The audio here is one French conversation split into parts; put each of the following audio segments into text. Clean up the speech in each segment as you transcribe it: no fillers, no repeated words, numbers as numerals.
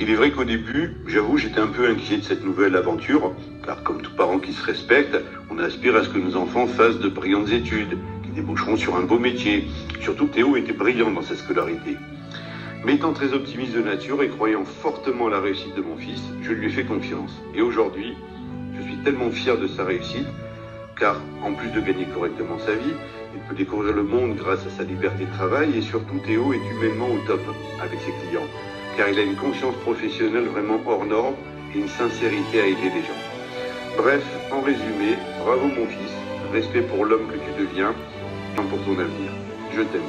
Il est vrai qu'au début, j'avoue, j'étais un peu inquiet de cette nouvelle aventure, car comme tout parent qui se respecte, on aspire à ce que nos enfants fassent de brillantes études, qui déboucheront sur un beau métier. Surtout Théo était brillant dans sa scolarité. Mais étant très optimiste de nature et croyant fortement à la réussite de mon fils, je lui ai fait confiance. Et aujourd'hui, je suis tellement fier de sa réussite, car en plus de gagner correctement sa vie, il peut découvrir le monde grâce à sa liberté de travail et surtout Théo est humainement au top avec ses clients, car il a une conscience professionnelle vraiment hors norme et une sincérité à aider les gens. Bref, en résumé, bravo mon fils, respect pour l'homme que tu deviens, et pour ton avenir. Je t'aime.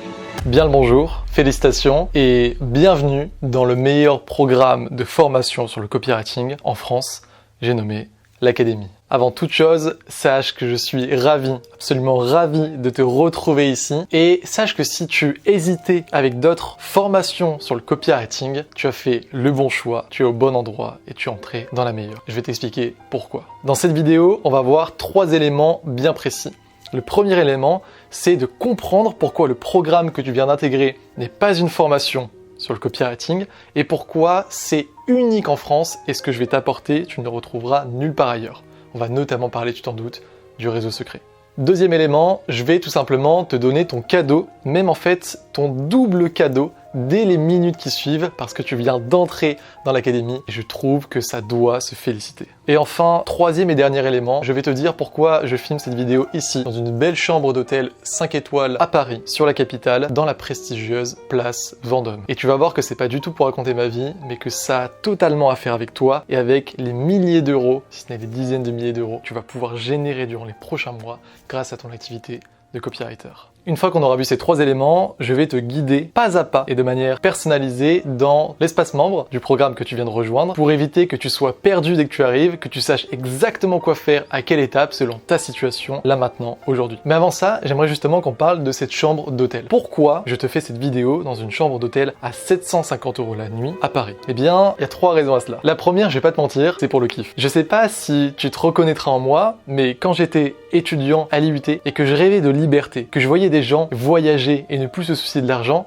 Bien le bonjour, félicitations et bienvenue dans le meilleur programme de formation sur le copywriting en France, j'ai nommé l'Académie. Avant toute chose, sache que je suis ravi, absolument ravi de te retrouver ici et sache que si tu hésitais avec d'autres formations sur le copywriting, tu as fait le bon choix, tu es au bon endroit et tu es entré dans la meilleure. Je vais t'expliquer pourquoi. Dans cette vidéo, on va voir 3 éléments bien précis. Le premier élément, c'est de comprendre pourquoi le programme que tu viens d'intégrer n'est pas une formation sur le copywriting et pourquoi c'est unique en France et ce que je vais t'apporter, tu ne le retrouveras nulle part ailleurs. On va notamment parler, tu t'en doutes, du réseau secret. Deuxième élément, je vais tout simplement te donner ton cadeau, même en fait ton double cadeau dès les minutes qui suivent parce que tu viens d'entrer dans l'académie et je trouve que ça doit se féliciter. Et enfin, troisième et dernier élément, je vais te dire pourquoi je filme cette vidéo ici, dans une belle chambre d'hôtel 5 étoiles à Paris, sur la capitale, dans la prestigieuse place Vendôme. Et tu vas voir que c'est pas du tout pour raconter ma vie, mais que ça a totalement à faire avec toi et avec les milliers d'euros, si ce n'est des dizaines de milliers d'euros, que tu vas pouvoir générer durant les prochains mois grâce à ton activité de copywriter. Une fois qu'on aura vu ces 3 éléments, je vais te guider pas à pas et de manière personnalisée dans l'espace membre du programme que tu viens de rejoindre pour éviter que tu sois perdu dès que tu arrives, que tu saches exactement quoi faire à quelle étape selon ta situation là maintenant aujourd'hui. Mais avant ça, j'aimerais justement qu'on parle de cette chambre d'hôtel. Pourquoi je te fais cette vidéo dans une chambre d'hôtel à 750 € la nuit à Paris? Eh bien, il y a 3 raisons à cela. La première, je vais pas te mentir, c'est pour le kiff. Je sais pas si tu te reconnaîtras en moi, mais quand j'étais étudiant à l'IUT et que je rêvais de liberté, que je voyais des gens voyager et ne plus se soucier de l'argent,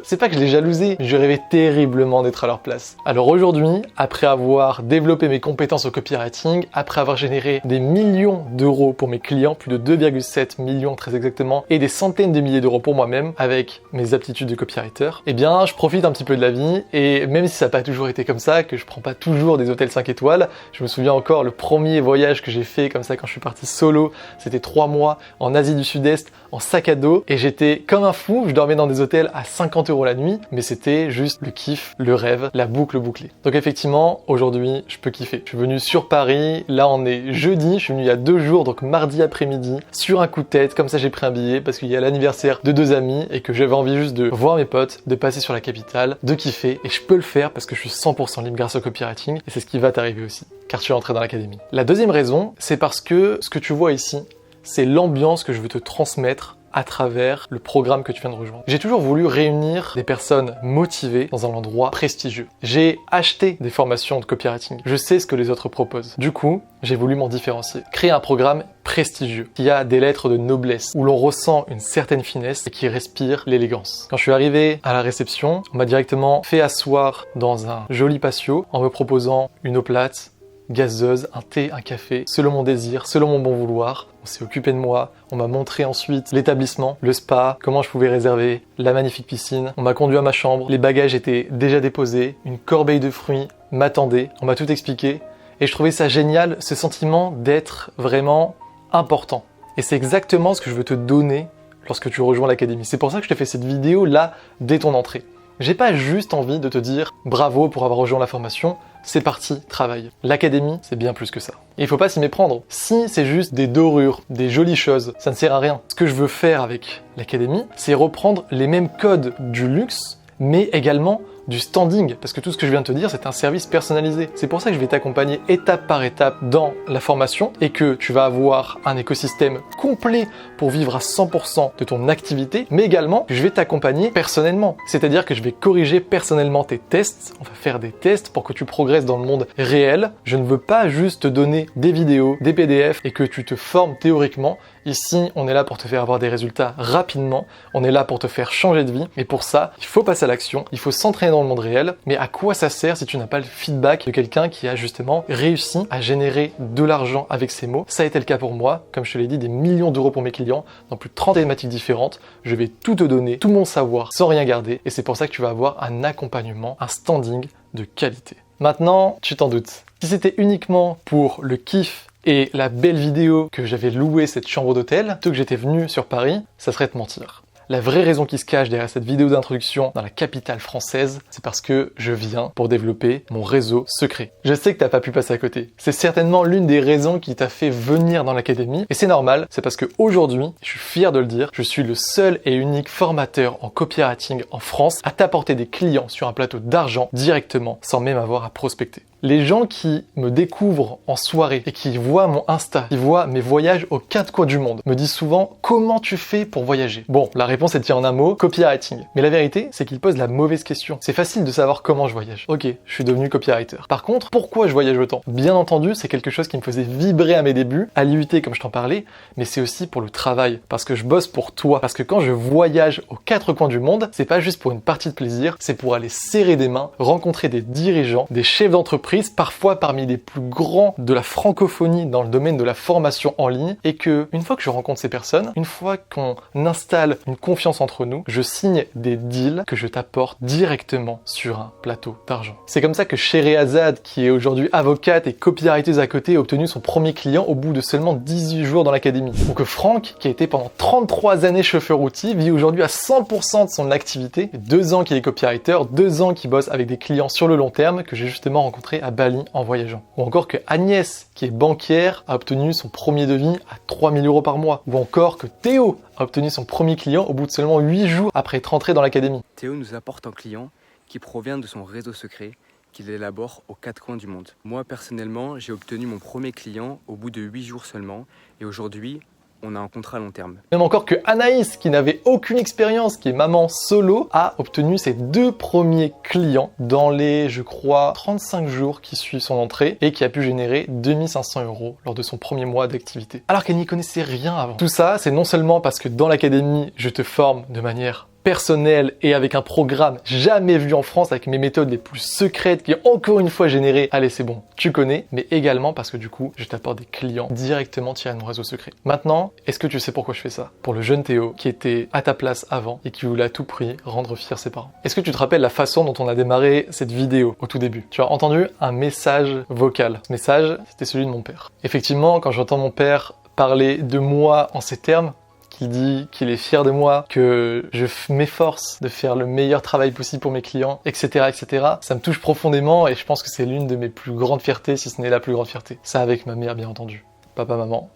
c'est pas que je les jalousais, je rêvais terriblement d'être à leur place. Alors aujourd'hui, après avoir développé mes compétences au copywriting, après avoir généré des millions d'euros pour mes clients, plus de 2,7 millions très exactement, et des centaines de milliers d'euros pour moi-même avec mes aptitudes de copywriter, eh bien je profite un petit peu de la vie et même si ça n'a pas toujours été comme ça, que je prends pas toujours des hôtels 5 étoiles, je me souviens encore le premier voyage que j'ai fait comme ça quand je suis parti solo, c'était 3 mois en Asie du Sud-Est en sac à dos et j'étais comme un fou, je dormais dans des hôtels à 50 € la nuit, mais c'était juste le kiff, le rêve, la boucle bouclée. Donc effectivement, aujourd'hui, je peux kiffer. Je suis venu sur Paris, là on est jeudi, je suis venu il y a 2 jours, donc mardi après-midi, sur un coup de tête, comme ça j'ai pris un billet parce qu'il y a l'anniversaire de 2 amis et que j'avais envie juste de voir mes potes, de passer sur la capitale, de kiffer et je peux le faire parce que je suis 100% libre grâce au copywriting et c'est ce qui va t'arriver aussi, car tu es entré dans l'académie. La deuxième raison, c'est parce que ce que tu vois ici, c'est l'ambiance que je veux te transmettre à travers le programme que tu viens de rejoindre. J'ai toujours voulu réunir des personnes motivées dans un endroit prestigieux. J'ai acheté des formations de copywriting. Je sais ce que les autres proposent. Du coup, j'ai voulu m'en différencier. Créer un programme prestigieux, qui a des lettres de noblesse, où l'on ressent une certaine finesse et qui respire l'élégance. Quand je suis arrivé à la réception, on m'a directement fait asseoir dans un joli patio en me proposant une eau plate, gazeuse, un thé, un café, selon mon désir, selon mon bon vouloir. On s'est occupé de moi, on m'a montré ensuite l'établissement, le spa, comment je pouvais réserver, la magnifique piscine. On m'a conduit à ma chambre, les bagages étaient déjà déposés, une corbeille de fruits m'attendait, on m'a tout expliqué. Et je trouvais ça génial, ce sentiment d'être vraiment important. Et c'est exactement ce que je veux te donner lorsque tu rejoins l'académie. C'est pour ça que je te fais cette vidéo là, dès ton entrée. J'ai pas juste envie de te dire bravo pour avoir rejoint la formation, c'est parti, travaille. L'académie, c'est bien plus que ça. Et il faut pas s'y méprendre. Si c'est juste des dorures, des jolies choses, ça ne sert à rien. Ce que je veux faire avec l'académie, c'est reprendre les mêmes codes du luxe, mais également du standing, parce que tout ce que je viens de te dire, c'est un service personnalisé. C'est pour ça que je vais t'accompagner étape par étape dans la formation et que tu vas avoir un écosystème complet pour vivre à 100% de ton activité, mais également que je vais t'accompagner personnellement. C'est-à-dire que je vais corriger personnellement tes tests, on va faire des tests pour que tu progresses dans le monde réel. Je ne veux pas juste te donner des vidéos, des PDF et que tu te formes théoriquement Ici, on est là pour te faire avoir des résultats rapidement, on est là pour te faire changer de vie, et pour ça, il faut passer à l'action, il faut s'entraîner dans le monde réel, mais à quoi ça sert si tu n'as pas le feedback de quelqu'un qui a justement réussi à générer de l'argent avec ses mots? Ça a été le cas pour moi, comme je te l'ai dit, des millions d'euros pour mes clients, dans plus de 30 thématiques différentes, je vais tout te donner, tout mon savoir, sans rien garder, et c'est pour ça que tu vas avoir un accompagnement, un standing de qualité. Maintenant, tu t'en doutes. Si c'était uniquement pour le kiff et la belle vidéo que j'avais loué cette chambre d'hôtel, plutôt que j'étais venu sur Paris, ça serait te mentir. La vraie raison qui se cache derrière cette vidéo d'introduction dans la capitale française, c'est parce que je viens pour développer mon réseau secret. Je sais que t'as pas pu passer à côté. C'est certainement l'une des raisons qui t'a fait venir dans l'académie, et c'est normal, c'est parce que aujourd'hui, je suis fier de le dire, je suis le seul et unique formateur en copywriting en France à t'apporter des clients sur un plateau d'argent directement, sans même avoir à prospecter. Les gens qui me découvrent en soirée et qui voient mon Insta, qui voient mes voyages aux quatre coins du monde, me disent souvent « Comment tu fais pour voyager ?» Bon, la réponse est tirée en un mot, copywriting. Mais la vérité, c'est qu'ils posent la mauvaise question. C'est facile de savoir comment je voyage. Ok, je suis devenu copywriter. Par contre, pourquoi je voyage autant? Bien entendu, c'est quelque chose qui me faisait vibrer à mes débuts, à l'IUT comme je t'en parlais, mais c'est aussi pour le travail, parce que je bosse pour toi. Parce que quand je voyage aux quatre coins du monde, c'est pas juste pour une partie de plaisir, c'est pour aller serrer des mains, rencontrer des dirigeants, des chefs d'entreprise, parfois parmi les plus grands de la francophonie dans le domaine de la formation en ligne, et que une fois que je rencontre ces personnes, une fois qu'on installe une confiance entre nous, je signe des deals que je t'apporte directement sur un plateau d'argent. C'est comme ça que Scheherazade, qui est aujourd'hui avocate et copywriteuse à côté, a obtenu son premier client au bout de seulement 18 jours dans l'académie. Ou que Franck, qui a été pendant 33 années chauffeur routier, vit aujourd'hui à 100% de son activité, 2 ans qu'il est copywriter, 2 ans qu'il bosse avec des clients sur le long terme que j'ai justement rencontré à Bali en voyageant. Ou encore que Agnès, qui est banquière, a obtenu son premier devis à 3 000 € par mois. Ou encore que Théo a obtenu son premier client au bout de seulement 8 jours après être entré dans l'académie. Théo nous apporte un client qui provient de son réseau secret qu'il élabore aux 4 coins du monde. Moi personnellement, j'ai obtenu mon premier client au bout de 8 jours seulement, et aujourd'hui, on a un contrat à long terme. Même encore que Anaïs, qui n'avait aucune expérience, qui est maman solo, a obtenu ses 2 premiers clients dans les, je crois, 35 jours qui suivent son entrée, et qui a pu générer 2 500 € lors de son premier mois d'activité. Alors qu'elle n'y connaissait rien avant. Tout ça, c'est non seulement parce que dans l'académie, je te forme de manière personnel et avec un programme jamais vu en France, avec mes méthodes les plus secrètes qui encore une fois généré, allez c'est bon, tu connais, mais également parce que du coup, je t'apporte des clients directement tirés de mon réseau secret. Maintenant, est-ce que tu sais pourquoi je fais ça? Pour le jeune Théo qui était à ta place avant et qui voulait à tout prix rendre fier ses parents. Est-ce que tu te rappelles la façon dont on a démarré cette vidéo au tout début? Tu as entendu un message vocal. Ce message, c'était celui de mon père. Effectivement, quand j'entends mon père parler de moi en ces termes, qui dit qu'il est fier de moi, que je m'efforce de faire le meilleur travail possible pour mes clients, etc., etc. Ça me touche profondément et je pense que c'est l'une de mes plus grandes fiertés, si ce n'est la plus grande fierté. Ça avec ma mère, bien entendu. Papa, maman,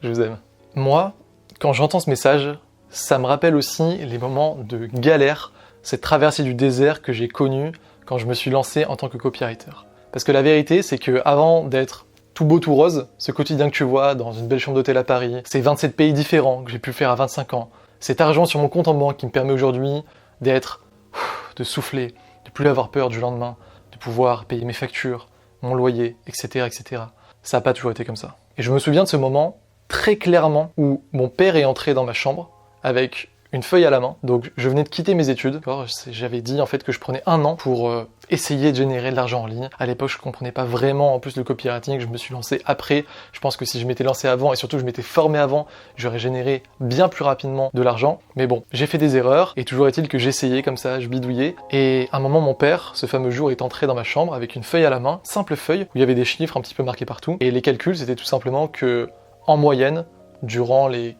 je vous aime. Moi, quand j'entends ce message, ça me rappelle aussi les moments de galère, cette traversée du désert que j'ai connue quand je me suis lancé en tant que copywriter. Parce que la vérité, c'est que avant d'être tout beau, tout rose, ce quotidien que tu vois dans une belle chambre d'hôtel à Paris, ces 27 pays différents que j'ai pu faire à 25 ans, cet argent sur mon compte en banque qui me permet aujourd'hui de souffler, de plus avoir peur du lendemain, de pouvoir payer mes factures, mon loyer, etc., etc. Ça n'a pas toujours été comme ça. Et je me souviens de ce moment très clairement où mon père est entré dans ma chambre avec une feuille à la main. Donc je venais de quitter mes études. J'avais dit en fait que je prenais 1 an pour essayer de générer de l'argent en ligne. À l'époque, je comprenais pas vraiment en plus le copywriting. Je me suis lancé après. Je pense que si je m'étais lancé avant et surtout je m'étais formé avant, j'aurais généré bien plus rapidement de l'argent. Mais bon, j'ai fait des erreurs et toujours est-il que j'essayais comme ça, je bidouillais. Et à un moment, mon père, ce fameux jour, est entré dans ma chambre avec une feuille à la main, simple feuille où il y avait des chiffres un petit peu marqués partout. Et les calculs, c'était tout simplement que en moyenne, durant les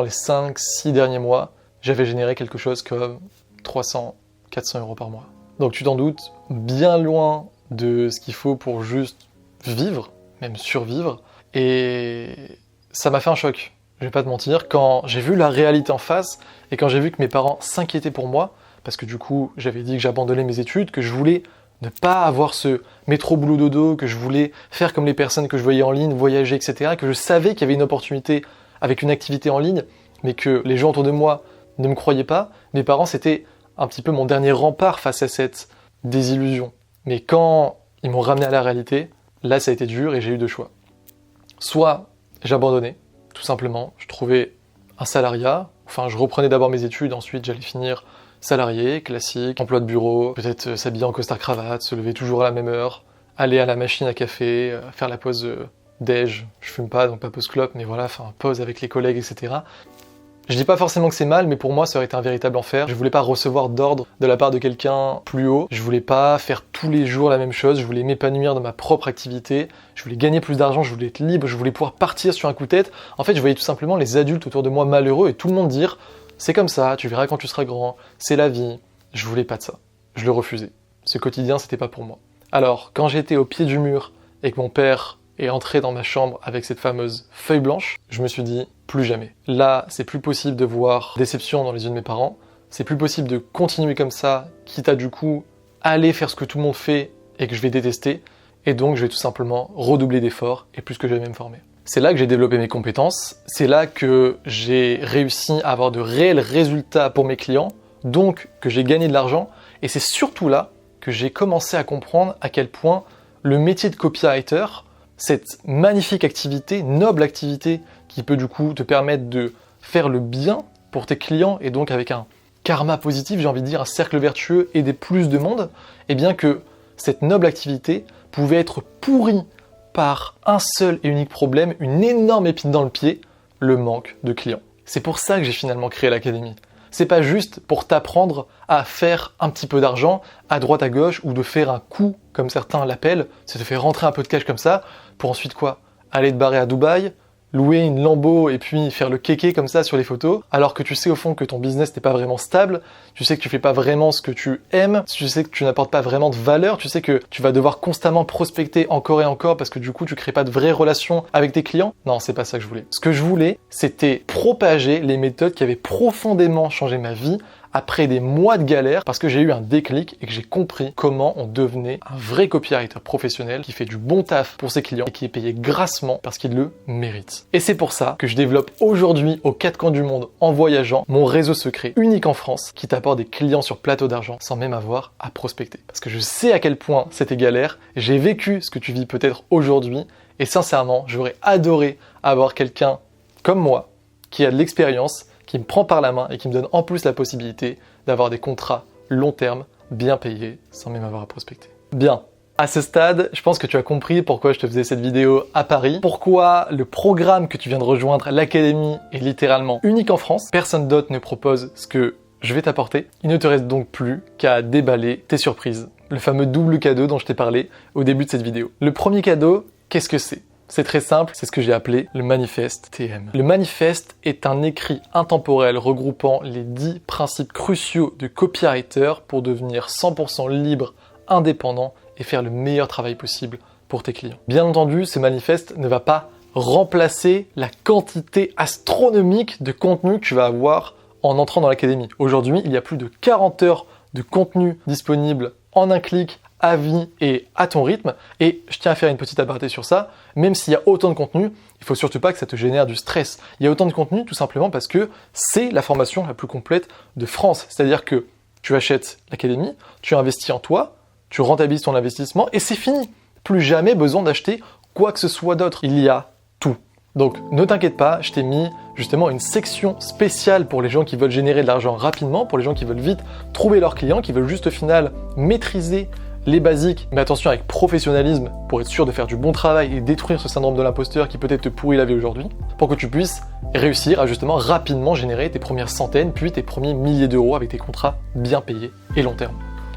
5, 6 derniers mois, j'avais généré quelque chose comme 300, 400 € par mois. Donc tu t'en doutes, bien loin de ce qu'il faut pour juste vivre, même survivre. Et ça m'a fait un choc, je vais pas te mentir, quand j'ai vu la réalité en face et quand j'ai vu que mes parents s'inquiétaient pour moi, parce que du coup, j'avais dit que j'abandonnais mes études, que je voulais ne pas avoir ce métro boulot dodo, que je voulais faire comme les personnes que je voyais en ligne, voyager, etc., que je savais qu'il y avait une opportunité avec une activité en ligne, mais que les gens autour de moi ne me croyaient pas. Mes parents, c'était un petit peu mon dernier rempart face à cette désillusion. Mais quand ils m'ont ramené à la réalité, là, ça a été dur et j'ai eu 2 choix. Soit j'abandonnais, tout simplement. Je trouvais un salariat, enfin je reprenais d'abord mes études, ensuite j'allais finir salarié, classique, emploi de bureau, peut-être s'habiller en costard-cravate, se lever toujours à la même heure, aller à la machine à café, faire la pause déj, je fume pas donc pas pause clope, mais voilà, enfin pause avec les collègues, etc. Je dis pas forcément que c'est mal, mais pour moi ça aurait été un véritable enfer. Je voulais pas recevoir d'ordre de la part de quelqu'un plus haut, je voulais pas faire tous les jours la même chose, je voulais m'épanouir dans ma propre activité, je voulais gagner plus d'argent, je voulais être libre, je voulais pouvoir partir sur un coup de tête. En fait, je voyais tout simplement les adultes autour de moi malheureux et tout le monde dire « c'est comme ça, tu verras quand tu seras grand, c'est la vie ». Je voulais pas de ça, je le refusais. Ce quotidien, c'était pas pour moi. Alors, quand j'étais au pied du mur et que mon père est entré dans ma chambre avec cette fameuse feuille blanche, je me suis dit plus jamais. Là, c'est plus possible de voir déception dans les yeux de mes parents, c'est plus possible de continuer comme ça, quitte à du coup aller faire ce que tout le monde fait et que je vais détester, et donc je vais tout simplement redoubler d'efforts et plus que jamais me former. C'est là que j'ai développé mes compétences, c'est là que j'ai réussi à avoir de réels résultats pour mes clients, donc que j'ai gagné de l'argent, et c'est surtout là que j'ai commencé à comprendre à quel point le métier de copywriter, cette magnifique activité, noble activité qui peut du coup te permettre de faire le bien pour tes clients et donc avec un karma positif, j'ai envie de dire un cercle vertueux, aider plus de monde, et bien que cette noble activité pouvait être pourrie par un seul et unique problème, une énorme épine dans le pied, le manque de clients. C'est pour ça que j'ai finalement créé l'académie. C'est pas juste pour t'apprendre à faire un petit peu d'argent à droite à gauche ou de faire un coup, comme certains l'appellent, c'est de faire rentrer un peu de cash comme ça, pour ensuite quoi? Aller te barrer à Dubaï, louer une Lambo et puis faire le kéké comme ça sur les photos, alors que tu sais au fond que ton business n'est pas vraiment stable, tu sais que tu fais pas vraiment ce que tu aimes, tu sais que tu n'apportes pas vraiment de valeur, tu sais que tu vas devoir constamment prospecter encore et encore parce que du coup tu crées pas de vraies relations avec tes clients. Non, c'est pas ça que je voulais. Ce que je voulais, c'était propager les méthodes qui avaient profondément changé ma vie après des mois de galère, parce que j'ai eu un déclic et que j'ai compris comment on devenait un vrai copywriter professionnel qui fait du bon taf pour ses clients et qui est payé grassement parce qu'il le mérite. Et c'est pour ça que je développe aujourd'hui aux quatre coins du monde en voyageant mon réseau secret unique en France qui t'apporte des clients sur plateau d'argent sans même avoir à prospecter. Parce que je sais à quel point c'était galère, j'ai vécu ce que tu vis peut-être aujourd'hui et sincèrement, j'aurais adoré avoir quelqu'un comme moi qui a de l'expérience, qui me prend par la main et qui me donne en plus la possibilité d'avoir des contrats long terme, bien payés, sans même avoir à prospecter. Bien, à ce stade, je pense que tu as compris pourquoi je te faisais cette vidéo à Paris, pourquoi le programme que tu viens de rejoindre, l'académie, est littéralement unique en France. Personne d'autre ne propose ce que je vais t'apporter. Il ne te reste donc plus qu'à déballer tes surprises, le fameux double cadeau dont je t'ai parlé au début de cette vidéo. Le premier cadeau, qu'est-ce que c'est ? C'est très simple, c'est ce que j'ai appelé le manifeste TM. Le manifeste est un écrit intemporel regroupant les 10 principes cruciaux de copywriter pour devenir 100% libre, indépendant et faire le meilleur travail possible pour tes clients. Bien entendu, ce manifeste ne va pas remplacer la quantité astronomique de contenu que tu vas avoir en entrant dans l'académie. Aujourd'hui, il y a plus de 40 heures de contenu disponible en un clic, à vie et à ton rythme. Et je tiens à faire une petite aparté sur ça. Même s'il y a autant de contenu, il faut surtout pas que ça te génère du stress. Il y a autant de contenu tout simplement parce que c'est la formation la plus complète de France. C'est-à-dire que tu achètes l'académie, tu investis en toi, tu rentabilises ton investissement et c'est fini. Plus jamais besoin d'acheter quoi que ce soit d'autre. Il y a tout. Donc ne t'inquiète pas, je t'ai mis justement une section spéciale pour les gens qui veulent générer de l'argent rapidement, pour les gens qui veulent vite trouver leurs clients, qui veulent juste au final maîtriser les basiques, mais attention avec professionnalisme pour être sûr de faire du bon travail et détruire ce syndrome de l'imposteur qui peut-être te pourrit la vie aujourd'hui, pour que tu puisses réussir à justement rapidement générer tes premières centaines, puis tes premiers milliers d'euros avec tes contrats bien payés et long terme.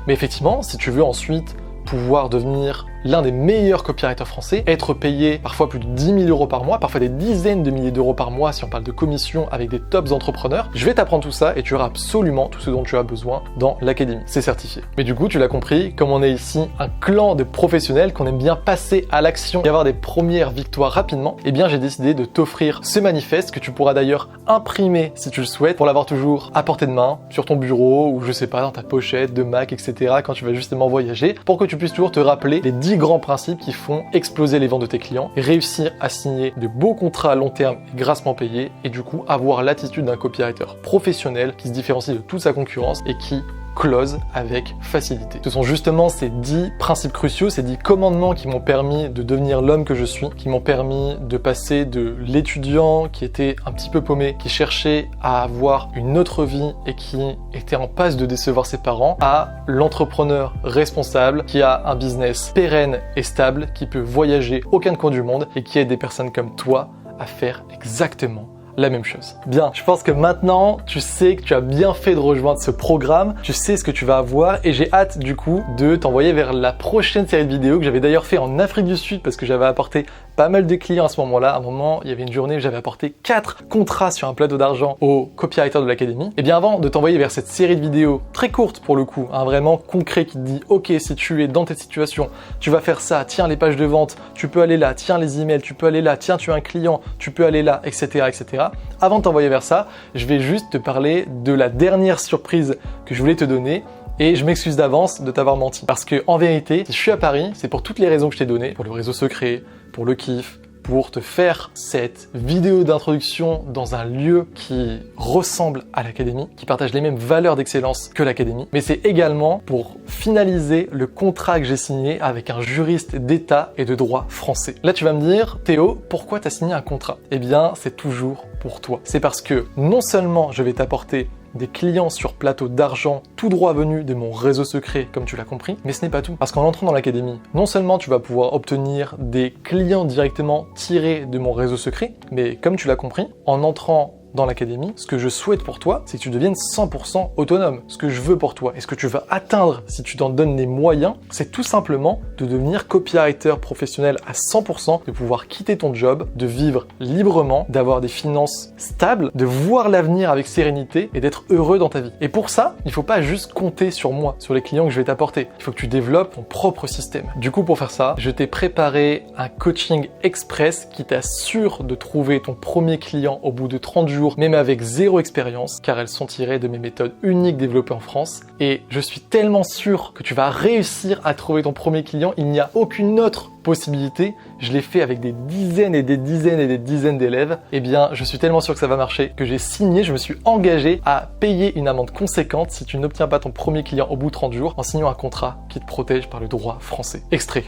Mais effectivement, si tu veux ensuite pouvoir devenir l'un des meilleurs copywriters français, être payé parfois plus de 10 000 euros par mois, parfois des dizaines de milliers d'euros par mois si on parle de commission avec des tops entrepreneurs. Je vais t'apprendre tout ça et tu auras absolument tout ce dont tu as besoin dans l'académie. C'est certifié. Mais du coup, tu l'as compris, comme on est ici un clan de professionnels, qu'on aime bien passer à l'action et avoir des premières victoires rapidement, eh bien j'ai décidé de t'offrir ce manifeste que tu pourras d'ailleurs imprimer si tu le souhaites pour l'avoir toujours à portée de main, sur ton bureau ou je sais pas, dans ta pochette de Mac, etc. quand tu vas justement voyager, pour que tu puisses toujours te rappeler les 10 grands principes qui font exploser les ventes de tes clients, réussir à signer de beaux contrats à long terme et grassement payés et du coup avoir l'attitude d'un copywriter professionnel qui se différencie de toute sa concurrence et qui close avec facilité. Ce sont justement ces 10 principes cruciaux, ces 10 commandements qui m'ont permis de devenir l'homme que je suis, qui m'ont permis de passer de l'étudiant qui était un petit peu paumé, qui cherchait à avoir une autre vie et qui était en passe de décevoir ses parents, à l'entrepreneur responsable qui a un business pérenne et stable, qui peut voyager aux quatre coins du monde et qui aide des personnes comme toi à faire exactement la même chose. Bien, je pense que maintenant, tu sais que tu as bien fait de rejoindre ce programme, tu sais ce que tu vas avoir et j'ai hâte du coup de t'envoyer vers la prochaine série de vidéos que j'avais d'ailleurs fait en Afrique du Sud parce que j'avais apporté pas mal de clients à ce moment-là. À un moment, il y avait une journée où j'avais apporté 4 contrats sur un plateau d'argent aux copywriters de l'académie. Et bien avant de t'envoyer vers cette série de vidéos très courte pour le coup, vraiment concret qui te dit ok, si tu es dans cette situation, tu vas faire ça, tiens les pages de vente, tu peux aller là, tiens les emails, tu peux aller là, tiens tu as un client, tu peux aller là, etc. etc. Avant de t'envoyer vers ça, je vais juste te parler de la dernière surprise que je voulais te donner. Et je m'excuse d'avance de t'avoir menti. Parce que en vérité, si je suis à Paris, c'est pour toutes les raisons que je t'ai données, pour le réseau secret, pour le kiff, pour te faire cette vidéo d'introduction dans un lieu qui ressemble à l'académie, qui partage les mêmes valeurs d'excellence que l'académie. Mais c'est également pour finaliser le contrat que j'ai signé avec un juriste d'État et de droit français. Là, tu vas me dire, Théo, pourquoi tu as signé un contrat? Eh bien, c'est toujours pour toi. C'est parce que non seulement je vais t'apporter des clients sur plateau d'argent tout droit venus de mon réseau secret, comme tu l'as compris, mais ce n'est pas tout. Parce qu'en entrant dans l'académie, non seulement tu vas pouvoir obtenir des clients directement tirés de mon réseau secret, mais comme tu l'as compris, en entrant dans l'académie, ce que je souhaite pour toi, c'est que tu deviennes 100% autonome. Ce que je veux pour toi et ce que tu vas atteindre si tu t'en donnes les moyens, c'est tout simplement de devenir copywriter professionnel à 100%, de pouvoir quitter ton job, de vivre librement, d'avoir des finances stables, de voir l'avenir avec sérénité et d'être heureux dans ta vie. Et pour ça, il ne faut pas juste compter sur moi, sur les clients que je vais t'apporter. Il faut que tu développes ton propre système. Du coup, pour faire ça, je t'ai préparé un coaching express qui t'assure de trouver ton premier client au bout de 30 jours, même avec zéro expérience, car elles sont tirées de mes méthodes uniques développées en France. Et je suis tellement sûr que tu vas réussir à trouver ton premier client. Il n'y a aucune autre possibilité. Je l'ai fait avec des dizaines et des dizaines et des dizaines d'élèves. Eh bien, je suis tellement sûr que ça va marcher que j'ai signé, je me suis engagé à payer une amende conséquente si tu n'obtiens pas ton premier client au bout de 30 jours en signant un contrat qui te protège par le droit français. Extrait.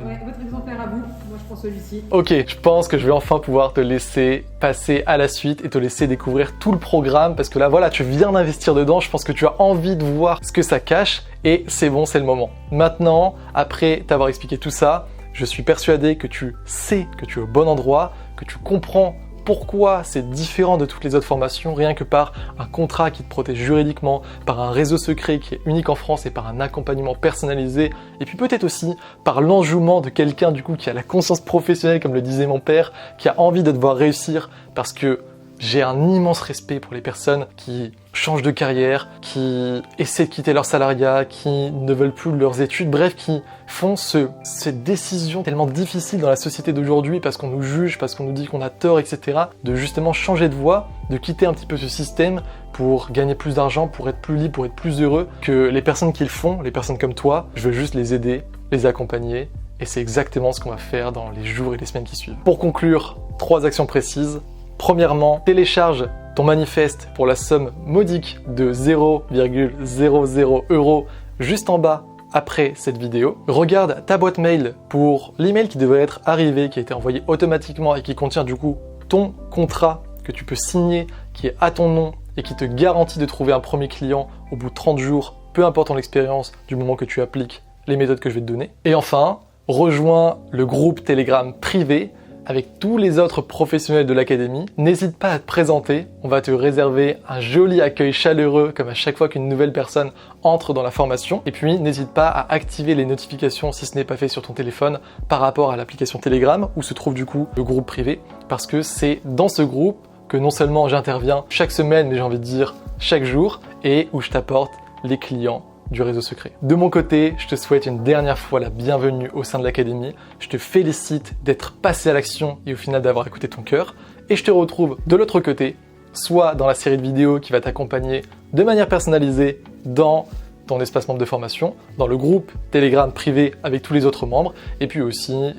Ouais, votre exemplaire à vous, moi je prends celui-ci. Ok, je pense que je vais enfin pouvoir te laisser passer à la suite et te laisser découvrir tout le programme parce que là voilà, tu viens d'investir dedans, je pense que tu as envie de voir ce que ça cache et c'est bon, c'est le moment. Maintenant, après t'avoir expliqué tout ça, je suis persuadé que tu sais que tu es au bon endroit, que tu comprends pourquoi c'est différent de toutes les autres formations, rien que par un contrat qui te protège juridiquement, par un réseau secret qui est unique en France et par un accompagnement personnalisé, et puis peut-être aussi par l'enjouement de quelqu'un du coup qui a la conscience professionnelle, comme le disait mon père, qui a envie de te voir réussir, parce que j'ai un immense respect pour les personnes qui changent de carrière, qui essaient de quitter leur salariat, qui ne veulent plus leurs études, bref, qui font cette décision tellement difficile dans la société d'aujourd'hui parce qu'on nous juge, parce qu'on nous dit qu'on a tort, etc. de justement changer de voie, de quitter un petit peu ce système pour gagner plus d'argent, pour être plus libre, pour être plus heureux, que les personnes qui le font, les personnes comme toi, je veux juste les aider, les accompagner, et c'est exactement ce qu'on va faire dans les jours et les semaines qui suivent. Pour conclure, 3 actions précises. Premièrement, télécharge ton manifeste pour la somme modique de 0,00 € juste en bas après cette vidéo. Regarde ta boîte mail pour l'email qui devrait être arrivé, qui a été envoyé automatiquement et qui contient du coup ton contrat que tu peux signer, qui est à ton nom et qui te garantit de trouver un premier client au bout de 30 jours, peu importe ton expérience du moment que tu appliques les méthodes que je vais te donner. Et enfin, rejoins le groupe Telegram privé avec tous les autres professionnels de l'académie. N'hésite pas à te présenter, on va te réserver un joli accueil chaleureux comme à chaque fois qu'une nouvelle personne entre dans la formation. Et puis n'hésite pas à activer les notifications si ce n'est pas fait sur ton téléphone par rapport à l'application Telegram où se trouve du coup le groupe privé, parce que c'est dans ce groupe que non seulement j'interviens chaque semaine, mais j'ai envie de dire chaque jour, et où je t'apporte les clients du réseau secret. De mon côté, je te souhaite une dernière fois la bienvenue au sein de l'académie. Je te félicite d'être passé à l'action et au final d'avoir écouté ton cœur. Et je te retrouve de l'autre côté, soit dans la série de vidéos qui va t'accompagner de manière personnalisée dans ton espace membre de formation, dans le groupe Telegram privé avec tous les autres membres, et puis aussi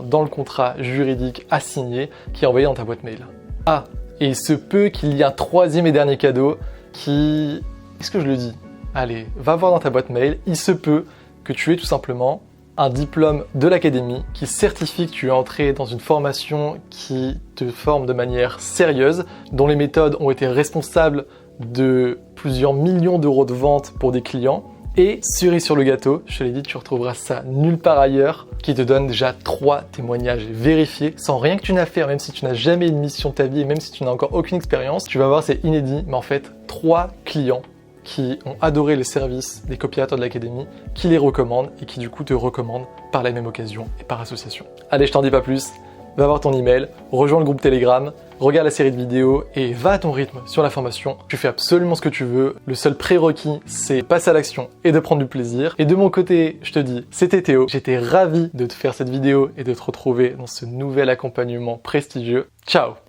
dans le contrat juridique à signer qui est envoyé dans ta boîte mail. Ah, et il se peut qu'il y ait un 3e et dernier cadeau qui... Est-ce que je le dis ? allez, va voir dans ta boîte mail, il se peut que tu aies tout simplement un diplôme de l'académie qui certifie que tu es entré dans une formation qui te forme de manière sérieuse, dont les méthodes ont été responsables de plusieurs millions d'euros de ventes pour des clients. Et cerise sur le gâteau, je te l'ai dit, tu retrouveras ça nulle part ailleurs, qui te donne déjà 3 témoignages vérifiés, sans rien que tu n'as fait, même si tu n'as jamais une mission de ta vie et même si tu n'as encore aucune expérience. Tu vas voir, c'est inédit, mais en fait, 3 clients qui ont adoré les services des copirateurs de l'académie, qui les recommandent et qui du coup te recommandent par la même occasion et par association. Allez, je t'en dis pas plus, va voir ton email, rejoins le groupe Telegram, regarde la série de vidéos et va à ton rythme sur la formation. Tu fais absolument ce que tu veux. Le seul prérequis, c'est passer à l'action et de prendre du plaisir. Et de mon côté, je te dis, c'était Théo. J'étais ravi de te faire cette vidéo et de te retrouver dans ce nouvel accompagnement prestigieux. Ciao!